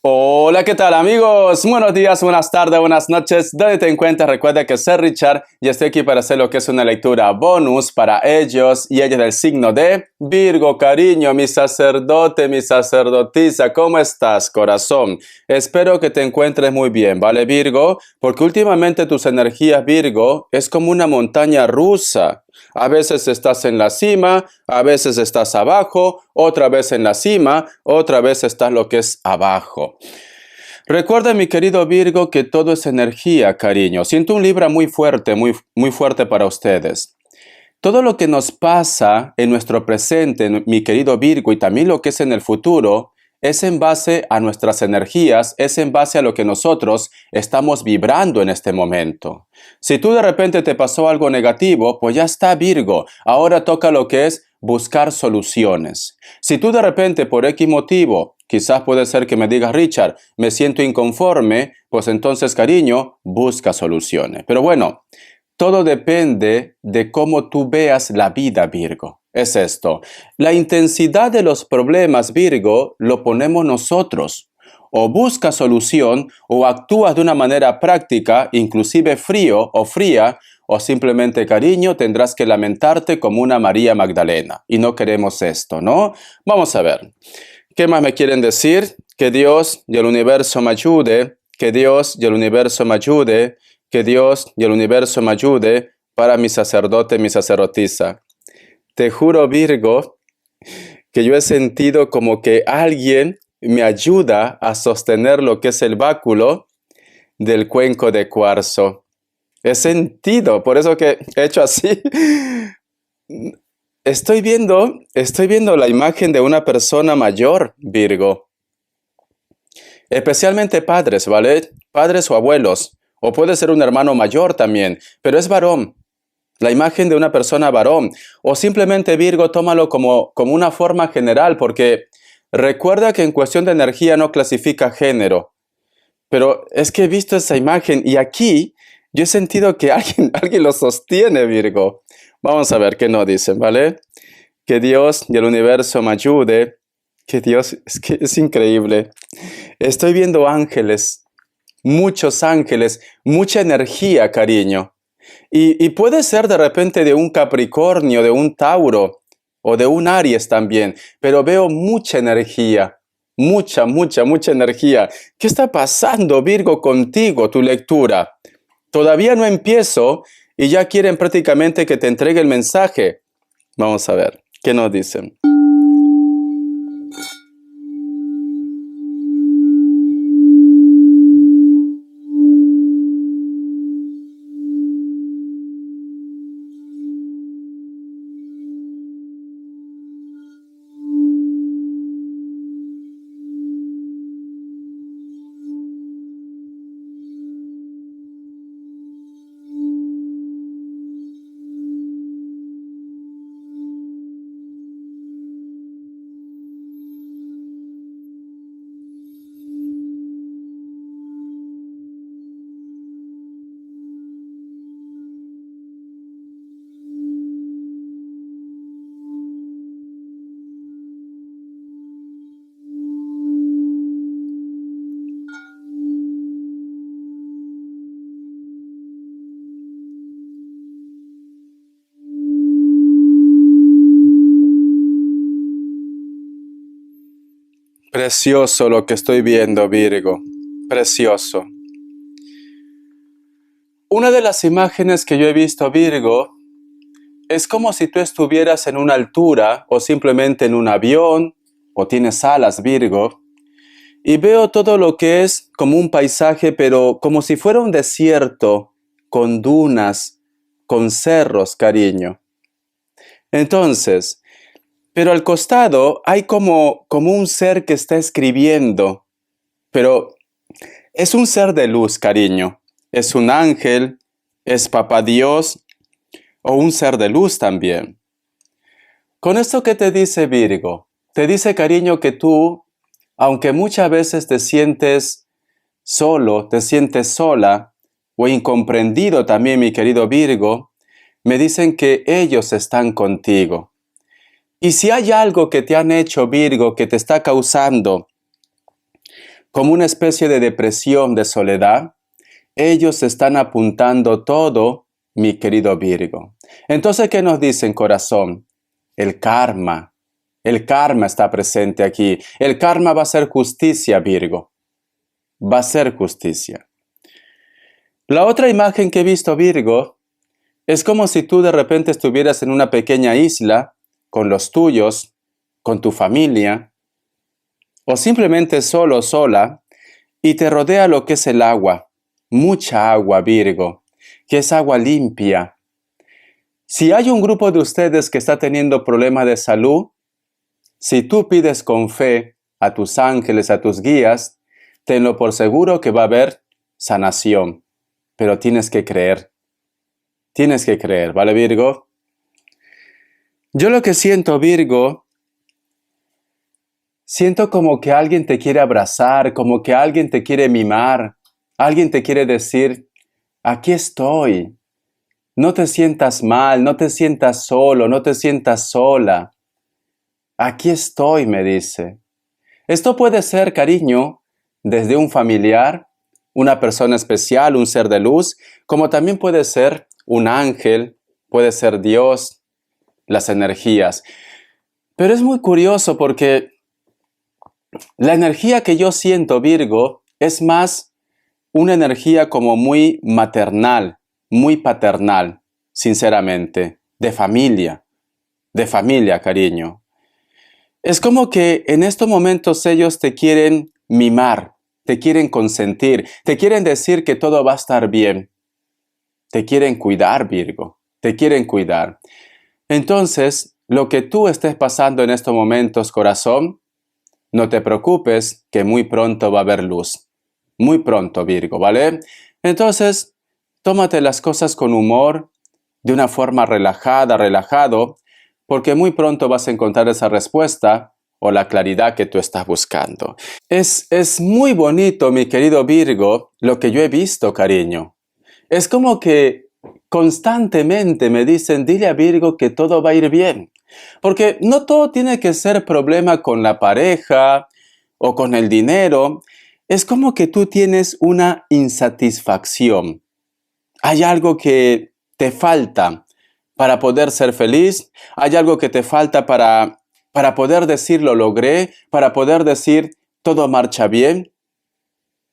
Hola, ¿qué tal amigos? Buenos días, buenas tardes, buenas noches. ¿Dónde te encuentras? Recuerda que soy Richard y estoy aquí para hacer lo que es una lectura bonus para ellos y ellas del signo de Virgo. Cariño, mi sacerdote, mi sacerdotisa, ¿cómo estás, corazón? Espero que te encuentres muy bien, ¿vale, Virgo? Porque últimamente tus energías, Virgo, es como una montaña rusa. A veces estás en la cima, a veces estás abajo, otra vez en la cima, otra vez estás lo que es abajo. Recuerda, mi querido Virgo, que todo es energía, cariño. Siento un Libra muy fuerte, muy fuerte para ustedes. Todo lo que nos pasa en nuestro presente, mi querido Virgo, y también lo que es en el futuro, es en base a nuestras energías, es en base a lo que nosotros estamos vibrando en este momento. Si tú de repente te pasó algo negativo, pues ya está, Virgo. Ahora toca lo que es buscar soluciones. Si tú de repente por X motivo, quizás puede ser que me digas, Richard, me siento inconforme, pues entonces, cariño, busca soluciones. Pero bueno, todo depende de cómo tú veas la vida, Virgo. Es esto. La intensidad de los problemas, Virgo, lo ponemos nosotros. O buscas solución o actúas de una manera práctica, inclusive frío o fría, o simplemente, cariño, tendrás que lamentarte como una María Magdalena. Y no queremos esto, ¿no? Vamos a ver. ¿Qué más me quieren decir? Que Dios y el universo me ayude. Que Dios y el universo me ayude. Que Dios y el universo me ayude para mi sacerdote, mi sacerdotisa. Te juro, Virgo, que yo he sentido como que alguien me ayuda a sostener lo que es el báculo del cuenco de cuarzo. He sentido, por eso que he hecho así. Estoy viendo la imagen de una persona mayor, Virgo. Especialmente padres, ¿vale? Padres o abuelos. O puede ser un hermano mayor también, pero es varón. La imagen de una persona varón. O simplemente, Virgo, tómalo como una forma general, porque recuerda que en cuestión de energía no clasifica género. Pero es que he visto esa imagen y aquí yo he sentido que alguien lo sostiene, Virgo. Vamos a ver qué nos dicen, ¿vale? Que Dios y el universo me ayude. Que Dios, es que es increíble. Estoy viendo ángeles, muchos ángeles, mucha energía, cariño. Y puede ser de repente de un Capricornio, de un Tauro o de un Aries también, pero veo mucha energía, mucha energía. ¿Qué está pasando, Virgo, contigo, tu lectura? Todavía no empiezo y ya quieren prácticamente que te entregue el mensaje. Vamos a ver, ¿qué nos dicen? Precioso lo que estoy viendo, Virgo. Precioso. Una de las imágenes que yo he visto, Virgo, es como si tú estuvieras en una altura o simplemente en un avión o tienes alas, Virgo, y veo todo lo que es como un paisaje, pero como si fuera un desierto, con dunas, con cerros, cariño. Entonces, pero al costado hay como un ser que está escribiendo, pero es un ser de luz, cariño. Es un ángel, es papá Dios o un ser de luz también. Con esto que te dice Virgo, te dice, cariño, que tú, aunque muchas veces te sientes solo, te sientes sola o incomprendido también, mi querido Virgo, me dicen que ellos están contigo. Y si hay algo que te han hecho, Virgo, que te está causando como una especie de depresión, de soledad, ellos están apuntando todo, mi querido Virgo. Entonces, ¿qué nos dicen, corazón? El karma está presente aquí. El karma va a ser justicia, Virgo. Va a ser justicia. La otra imagen que he visto, Virgo, es como si tú de repente estuvieras en una pequeña isla con los tuyos, con tu familia, o simplemente solo o sola, y te rodea lo que es el agua, mucha agua, Virgo, que es agua limpia. Si hay un grupo de ustedes que está teniendo problemas de salud, si tú pides con fe a tus ángeles, a tus guías, tenlo por seguro que va a haber sanación, pero tienes que creer. Tienes que creer, ¿vale, Virgo? Yo lo que siento, Virgo, siento como que alguien te quiere abrazar, como que alguien te quiere mimar, alguien te quiere decir, aquí estoy. No te sientas mal, no te sientas solo, no te sientas sola. Aquí estoy, me dice. Esto puede ser, cariño, desde un familiar, una persona especial, un ser de luz, como también puede ser un ángel, puede ser Dios, las energías. Pero es muy curioso porque la energía que yo siento, Virgo, es más una energía como muy maternal, muy paternal, sinceramente, de familia, cariño. Es como que en estos momentos ellos te quieren mimar, te quieren consentir, te quieren decir que todo va a estar bien. Te quieren cuidar, Virgo, te quieren cuidar. Entonces, lo que tú estés pasando en estos momentos, corazón, no te preocupes, que muy pronto va a haber luz. Muy pronto, Virgo, ¿vale? Entonces, tómate las cosas con humor, de una forma relajada, relajado, porque muy pronto vas a encontrar esa respuesta o la claridad que tú estás buscando. Es muy bonito, mi querido Virgo, lo que yo he visto, cariño. Es como que constantemente me dicen, dile a Virgo que todo va a ir bien. Porque no todo tiene que ser problema con la pareja o con el dinero. Es como que tú tienes una insatisfacción. Hay algo que te falta para poder ser feliz. Hay algo que te falta para poder decir lo logré, para poder decir todo marcha bien.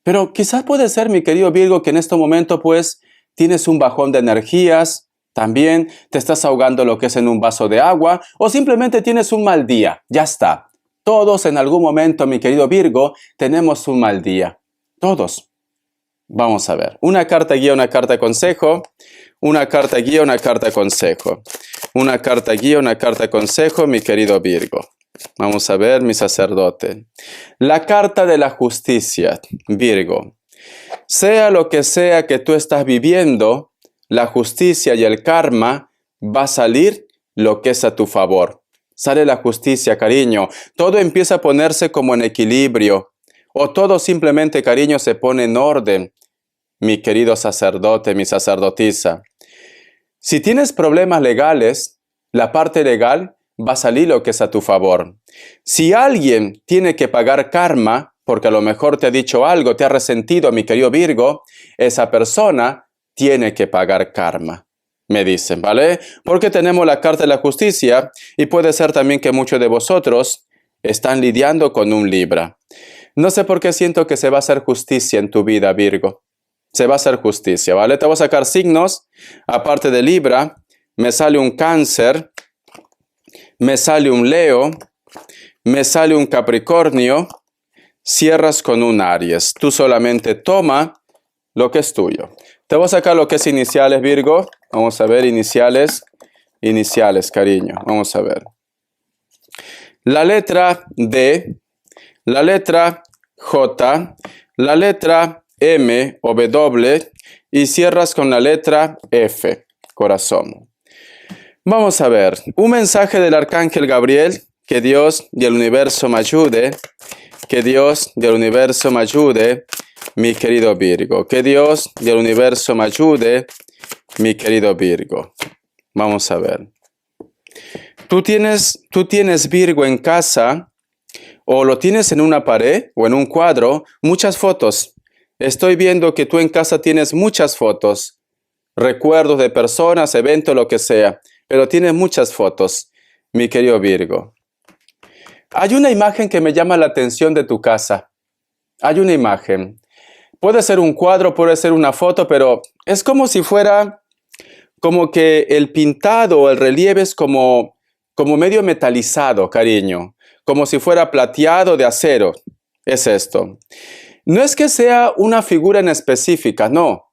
Pero quizás puede ser, mi querido Virgo, que en este momento pues tienes un bajón de energías, también te estás ahogando lo que es en un vaso de agua, o simplemente tienes un mal día. Ya está. Todos en algún momento, mi querido Virgo, tenemos un mal día. Todos. Vamos a ver. Una carta guía, una carta consejo. Una carta guía, una carta consejo. Una carta guía, una carta consejo, mi querido Virgo. Vamos a ver, mi sacerdote. La carta de la justicia, Virgo. Sea lo que sea que tú estás viviendo, la justicia y el karma va a salir lo que es a tu favor. Sale la justicia, cariño. Todo empieza a ponerse como en equilibrio. O todo simplemente, cariño, se pone en orden. Mi querido sacerdote, mi sacerdotisa. Si tienes problemas legales, la parte legal va a salir lo que es a tu favor. Si alguien tiene que pagar karma, porque a lo mejor te ha dicho algo, te ha resentido, mi querido Virgo, esa persona tiene que pagar karma, me dicen, ¿vale? Porque tenemos la carta de la justicia y puede ser también que muchos de vosotros están lidiando con un Libra. No sé por qué siento que se va a hacer justicia en tu vida, Virgo. Se va a hacer justicia, ¿vale? Te voy a sacar signos, aparte de Libra, me sale un Cáncer, me sale un Leo, me sale un Capricornio, cierras con un Aries. Tú solamente toma lo que es tuyo. Te voy a sacar lo que es iniciales, Virgo. Vamos a ver, iniciales, cariño. Vamos a ver. La letra D, la letra J, la letra M o W y cierras con la letra F, corazón. Vamos a ver, un mensaje del Arcángel Gabriel, que Dios y el universo me ayude, que Dios y el universo me ayude, mi querido Virgo, que Dios y el universo me ayude, mi querido Virgo. Vamos a ver. Tú tienes Virgo en casa O lo tienes en una pared o en un cuadro, muchas fotos. Estoy viendo que tú en casa tienes muchas fotos, recuerdos de personas, eventos, lo que sea, pero tienes muchas fotos, mi querido Virgo. Hay una imagen que me llama la atención de tu casa. Hay una imagen. Puede ser un cuadro, puede ser una foto, pero es como si fuera, como que el pintado o el relieve es como medio metalizado, cariño. Como si fuera plateado de acero. Es esto. No es que sea una figura en específica, no.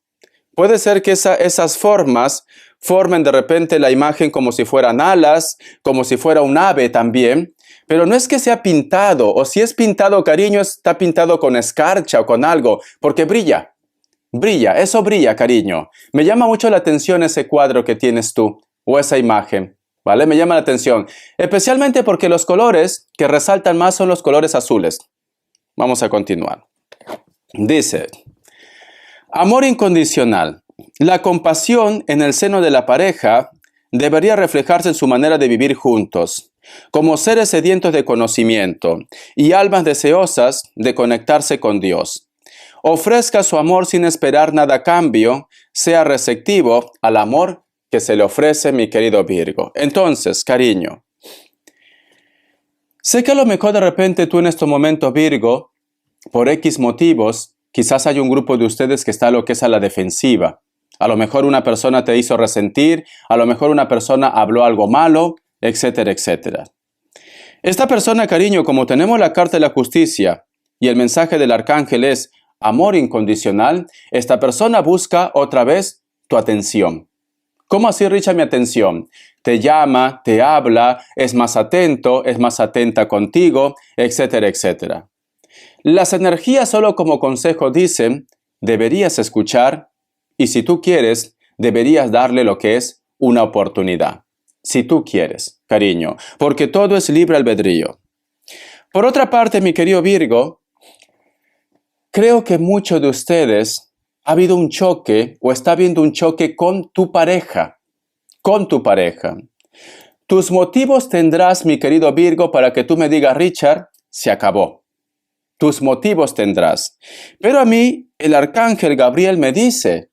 Puede ser que esas formas formen de repente la imagen como si fueran alas, como si fuera un ave también, pero no es que sea pintado, o si es pintado, cariño, está pintado con escarcha o con algo, porque brilla, eso brilla, cariño. Me llama mucho la atención ese cuadro que tienes tú, o esa imagen, ¿vale? Me llama la atención, especialmente porque los colores que resaltan más son los colores azules. Vamos a continuar. Dice, amor incondicional. La compasión en el seno de la pareja debería reflejarse en su manera de vivir juntos, como seres sedientos de conocimiento y almas deseosas de conectarse con Dios. Ofrezca su amor sin esperar nada a cambio, sea receptivo al amor que se le ofrece, mi querido Virgo. Entonces, cariño, sé que a lo mejor de repente tú en estos momentos, Virgo, por X motivos, quizás hay un grupo de ustedes que está lo que es a la defensiva. A lo mejor una persona te hizo resentir, a lo mejor una persona habló algo malo, etcétera, etcétera. Esta persona, cariño, como tenemos la carta de la justicia y el mensaje del arcángel es amor incondicional, esta persona busca otra vez tu atención. ¿Cómo así, Richard, mi atención? Te llama, te habla, es más atento, es más atenta contigo, etcétera, etcétera. Las energías solo como consejo dicen, deberías escuchar y si tú quieres, deberías darle lo que es una oportunidad. Si tú quieres, cariño, porque todo es libre albedrío. Por otra parte, mi querido Virgo, creo que muchos de ustedes ha habido un choque o está habiendo un choque con tu pareja. Con tu pareja. Tus motivos tendrás, mi querido Virgo, para que tú me digas, Richard, se acabó. Tus motivos tendrás. Pero a mí, el arcángel Gabriel me dice,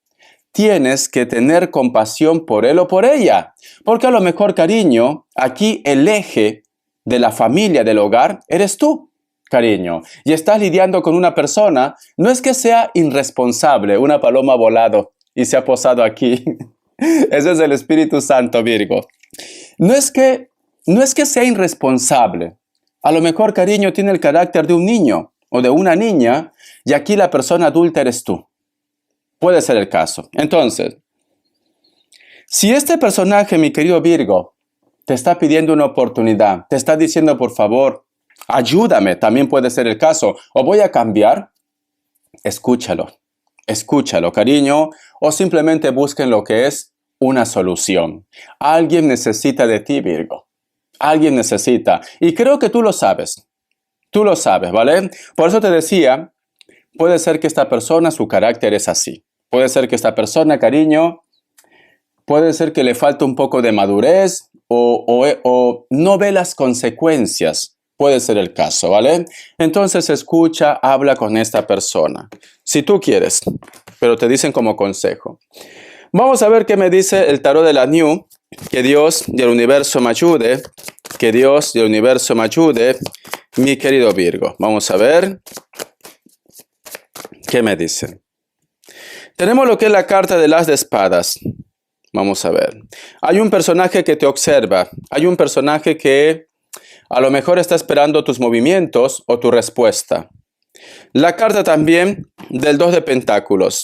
tienes que tener compasión por él o por ella. Porque a lo mejor, cariño, aquí el eje de la familia, del hogar, eres tú, cariño. Y estás lidiando con una persona, no es que sea irresponsable, una paloma ha volado y se ha posado aquí. Ese es el Espíritu Santo, Virgo. No es que sea irresponsable. A lo mejor, cariño, tiene el carácter de un niño o de una niña y aquí la persona adulta eres tú. Puede ser el caso. Entonces, si este personaje, mi querido Virgo, te está pidiendo una oportunidad, te está diciendo, por favor, ayúdame, también puede ser el caso, o voy a cambiar, escúchalo, cariño, o simplemente busquen lo que es una solución. Alguien necesita de ti, Virgo. Alguien necesita. Y creo que tú lo sabes. Tú lo sabes, ¿vale? Por eso te decía, puede ser que esta persona, su carácter es así. Puede ser que esta persona, cariño, puede ser que le falte un poco de madurez o no ve las consecuencias. Puede ser el caso, ¿vale? Entonces escucha, habla con esta persona. Si tú quieres, pero te dicen como consejo. Vamos a ver qué me dice el tarot de la New. Que Dios y el universo me ayude. Que Dios y el universo me ayude, mi querido Virgo. Vamos a ver qué me dice. Tenemos lo que es la carta de las de espadas. Vamos a ver. Hay un personaje que te observa. Hay un personaje que a lo mejor está esperando tus movimientos o tu respuesta. La carta también del 2 de pentáculos.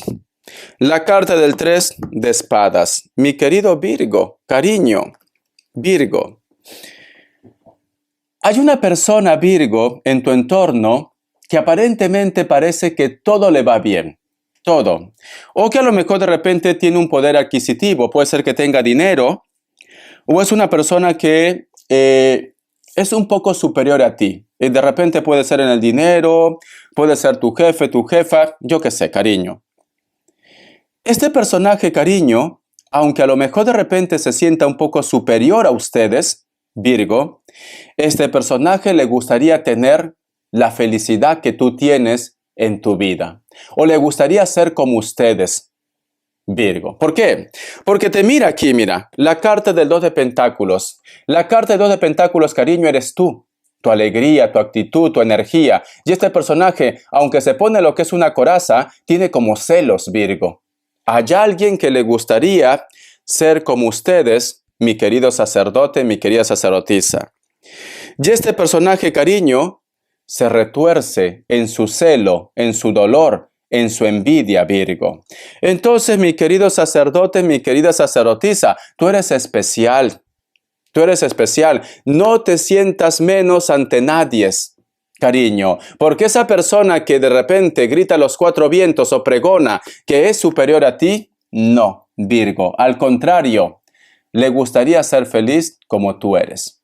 La carta del 3 de espadas. Mi querido Virgo, cariño, Virgo. Hay una persona, Virgo, en tu entorno que aparentemente parece que todo le va bien. Todo. O que a lo mejor de repente tiene un poder adquisitivo. Puede ser que tenga dinero. O es una persona que es un poco superior a ti. Y de repente puede ser en el dinero. Puede ser tu jefe, tu jefa. Yo qué sé, cariño. Este personaje, cariño, aunque a lo mejor de repente se sienta un poco superior a ustedes, Virgo, este personaje le gustaría tener la felicidad que tú tienes en tu vida. O le gustaría ser como ustedes, Virgo. ¿Por qué? Porque te mira aquí, mira, la carta del 2 de Pentáculos. La carta del 2 de Pentáculos, cariño, eres tú. Tu alegría, tu actitud, tu energía. Y este personaje, aunque se pone lo que es una coraza, tiene como celos, Virgo. Hay alguien que le gustaría ser como ustedes, mi querido sacerdote, mi querida sacerdotisa. Y este personaje, cariño, se retuerce en su celo, en su dolor, en su envidia, Virgo. Entonces, mi querido sacerdote, mi querida sacerdotisa, tú eres especial. Tú eres especial. No te sientas menos ante nadie, cariño. Porque esa persona que de repente grita a los cuatro vientos o pregona que es superior a ti, no, Virgo. Al contrario, le gustaría ser feliz como tú eres.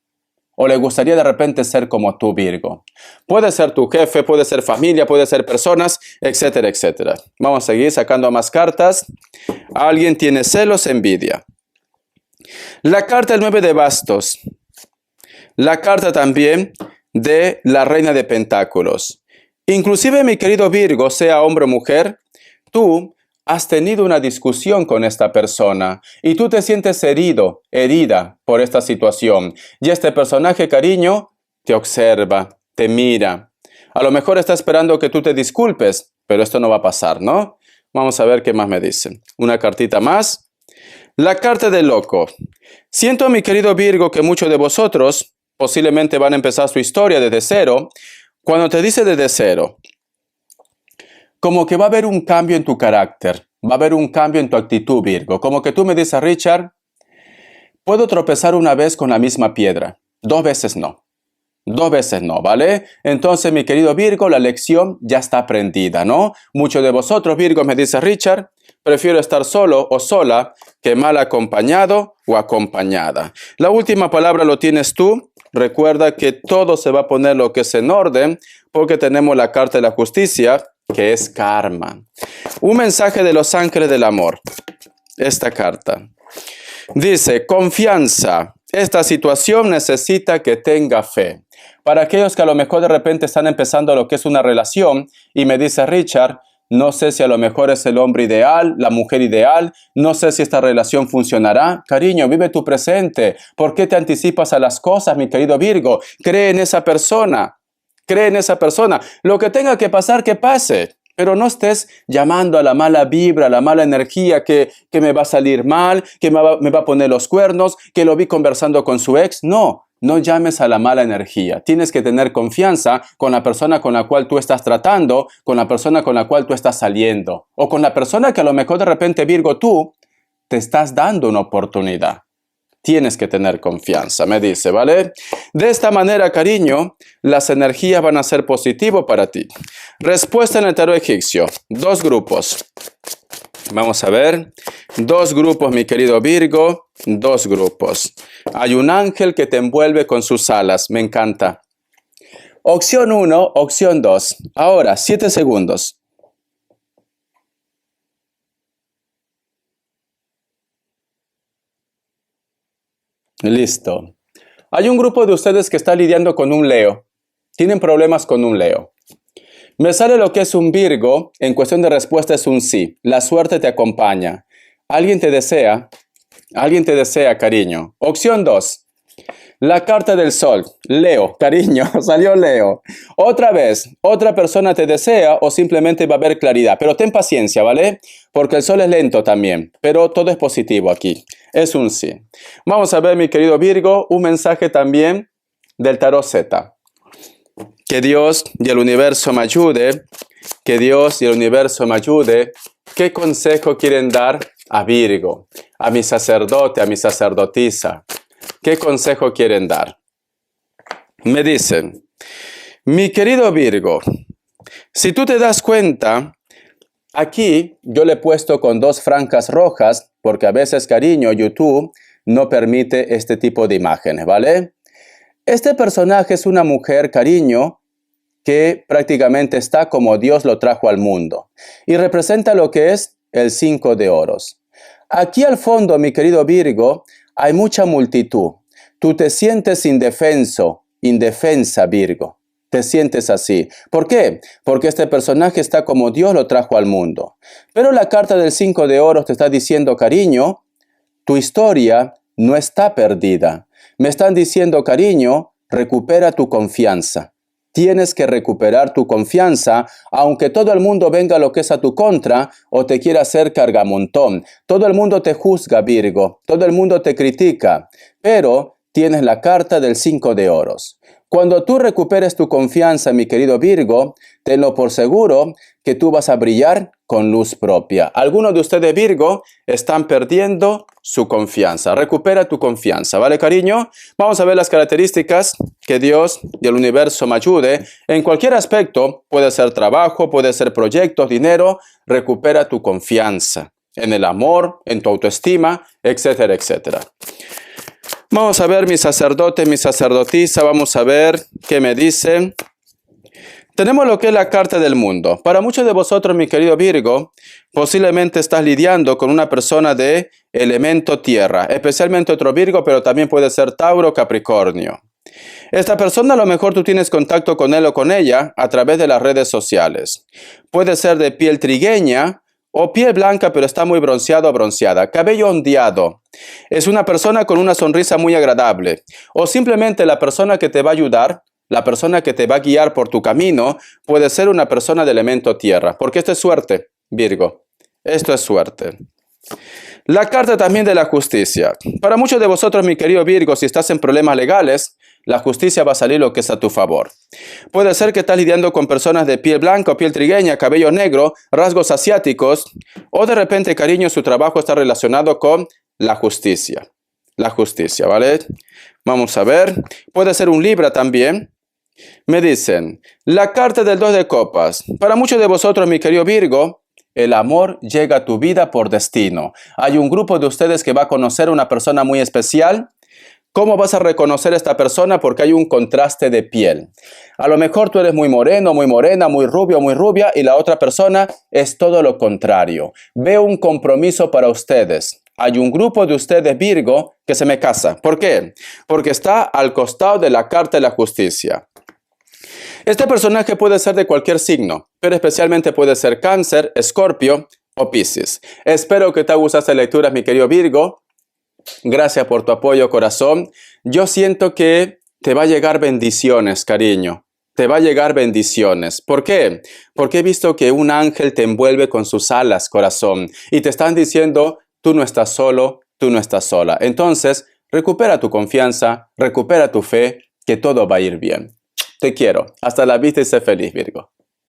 O le gustaría de repente ser como tú, Virgo. Puede ser tu jefe, puede ser familia, puede ser personas, etcétera, etcétera. Vamos a seguir sacando más cartas. Alguien tiene celos, envidia. La carta del 9 de bastos. La carta también de la reina de pentáculos. Inclusive, mi querido Virgo, sea hombre o mujer, tú has tenido una discusión con esta persona y tú te sientes herido, herida por esta situación. Y este personaje, cariño, te observa, te mira. A lo mejor está esperando que tú te disculpes, pero esto no va a pasar, ¿no? Vamos a ver qué más me dicen. Una cartita más. La carta del loco. Siento, mi querido Virgo, que muchos de vosotros posiblemente van a empezar su historia desde cero. Cuando te dice desde cero, como que va a haber un cambio en tu carácter, va a haber un cambio en tu actitud, Virgo. Como que tú me dices, Richard, puedo tropezar una vez con la misma piedra, 2 veces no. 2 veces no, ¿vale? Entonces, mi querido Virgo, la lección ya está aprendida, ¿no? Muchos de vosotros, Virgo, me dice, Richard, prefiero estar solo o sola que mal acompañado o acompañada. La última palabra lo tienes tú. Recuerda que todo se va a poner lo que es en orden porque tenemos la carta de la justicia, que es karma. Un mensaje de los ángeles del amor. Esta carta dice, confianza. Esta situación necesita que tenga fe. Para aquellos que a lo mejor de repente están empezando lo que es una relación y me dice, Richard, no sé si a lo mejor es el hombre ideal, la mujer ideal, no sé si esta relación funcionará. Cariño, vive tu presente. ¿Por qué te anticipas a las cosas, mi querido Virgo? Cree en esa persona. Cree en esa persona. Lo que tenga que pasar, que pase. Pero no estés llamando a la mala vibra, a la mala energía que me va a salir mal, que me va a poner los cuernos, que lo vi conversando con su ex. No, no llames a la mala energía. Tienes que tener confianza con la persona con la cual tú estás tratando, con la persona con la cual tú estás saliendo. O con la persona que a lo mejor de repente, Virgo, tú te estás dando una oportunidad. Tienes que tener confianza, me dice, ¿vale? De esta manera, cariño, las energías van a ser positivas para ti. Respuesta en el tarot egipcio. 2 grupos. Vamos a ver. 2 grupos, mi querido Virgo. 2 grupos. Hay un ángel que te envuelve con sus alas. Me encanta. Opción 1, opción 2. Ahora, 7 segundos. Listo. Hay un grupo de ustedes que está lidiando con un Leo. Tienen problemas con un Leo. Me sale lo que es un Virgo. En cuestión de respuesta es un sí. La suerte te acompaña. Alguien te desea, cariño. Opción 2. La carta del sol. Leo, cariño, salió Leo. Otra vez, otra persona te desea o simplemente va a haber claridad. Pero ten paciencia, ¿vale? Porque el sol es lento también. Pero todo es positivo aquí. Es un sí. Vamos a ver, mi querido Virgo, un mensaje también del tarot Z. Que Dios y el universo me ayude. Que Dios y el universo me ayude. ¿Qué consejo quieren dar a Virgo? A mi sacerdote, a mi sacerdotisa. ¿Qué consejo quieren dar? Me dicen, mi querido Virgo, si tú te das cuenta, aquí yo le he puesto con 2 franjas rojas, porque a veces, cariño, YouTube no permite este tipo de imágenes, ¿vale? Este personaje es una mujer, cariño, que prácticamente está como Dios lo trajo al mundo, y representa lo que es el 5 de oros. Aquí al fondo, mi querido Virgo, hay mucha multitud. Tú te sientes indefenso, indefensa, Virgo. Te sientes así. ¿Por qué? Porque este personaje está como Dios lo trajo al mundo. Pero la carta del 5 de oros te está diciendo, cariño, tu historia no está perdida. Me están diciendo, cariño, recupera tu confianza. Tienes que recuperar tu confianza, aunque todo el mundo venga lo que es a tu contra o te quiera hacer cargamontón. Todo el mundo te juzga, Virgo. Todo el mundo te critica. Pero tienes la carta del 5 de oros. Cuando tú recuperes tu confianza, mi querido Virgo, tenlo por seguro que tú vas a brillar con luz propia. Algunos de ustedes, Virgo, están perdiendo su confianza. Recupera tu confianza, ¿vale, cariño? Vamos a ver las características que Dios y el universo me ayude. En cualquier aspecto, puede ser trabajo, puede ser proyectos, dinero. Recupera tu confianza en el amor, en tu autoestima, etcétera, etcétera. Vamos a ver mi sacerdote, mi sacerdotisa, vamos a ver qué me dicen. Tenemos lo que es la carta del mundo. Para muchos de vosotros, mi querido Virgo, posiblemente estás lidiando con una persona de elemento tierra, especialmente otro Virgo, pero también puede ser Tauro, Capricornio. Esta persona a lo mejor tú tienes contacto con él o con ella a través de las redes sociales. Puede ser de piel trigueña, o piel blanca pero está muy bronceado o bronceada, cabello ondeado. Es una persona con una sonrisa muy agradable. O simplemente la persona que te va a ayudar, la persona que te va a guiar por tu camino, puede ser una persona de elemento tierra. Porque esto es suerte, Virgo. Esto es suerte. La carta también de la justicia. Para muchos de vosotros, mi querido Virgo, si estás en problemas legales, la justicia va a salir lo que es a tu favor. Puede ser que estás lidiando con personas de piel blanca o piel trigueña, cabello negro, rasgos asiáticos, o de repente, cariño, su trabajo está relacionado con la justicia. La justicia, ¿vale? Vamos a ver. Puede ser un Libra también. Me dicen, la carta del 2 de copas. Para muchos de vosotros, mi querido Virgo, el amor llega a tu vida por destino. Hay un grupo de ustedes que va a conocer a una persona muy especial. ¿Cómo vas a reconocer a esta persona? Porque hay un contraste de piel. A lo mejor tú eres muy moreno, muy morena, muy rubio, muy rubia y la otra persona es todo lo contrario. Veo un compromiso para ustedes. Hay un grupo de ustedes, Virgo, que se me casa. ¿Por qué? Porque está al costado de la carta de la justicia. Este personaje puede ser de cualquier signo, pero especialmente puede ser Cáncer, Escorpio o Piscis. Espero que te haya gustado esta lectura, mi querido Virgo. Gracias por tu apoyo, corazón. Yo siento que te va a llegar bendiciones, cariño. Te va a llegar bendiciones. ¿Por qué? Porque he visto que un ángel te envuelve con sus alas, corazón. Y te están diciendo, tú no estás solo, tú no estás sola. Entonces, recupera tu confianza, recupera tu fe, que todo va a ir bien. Te quiero. Hasta la vista y sé feliz, Virgo.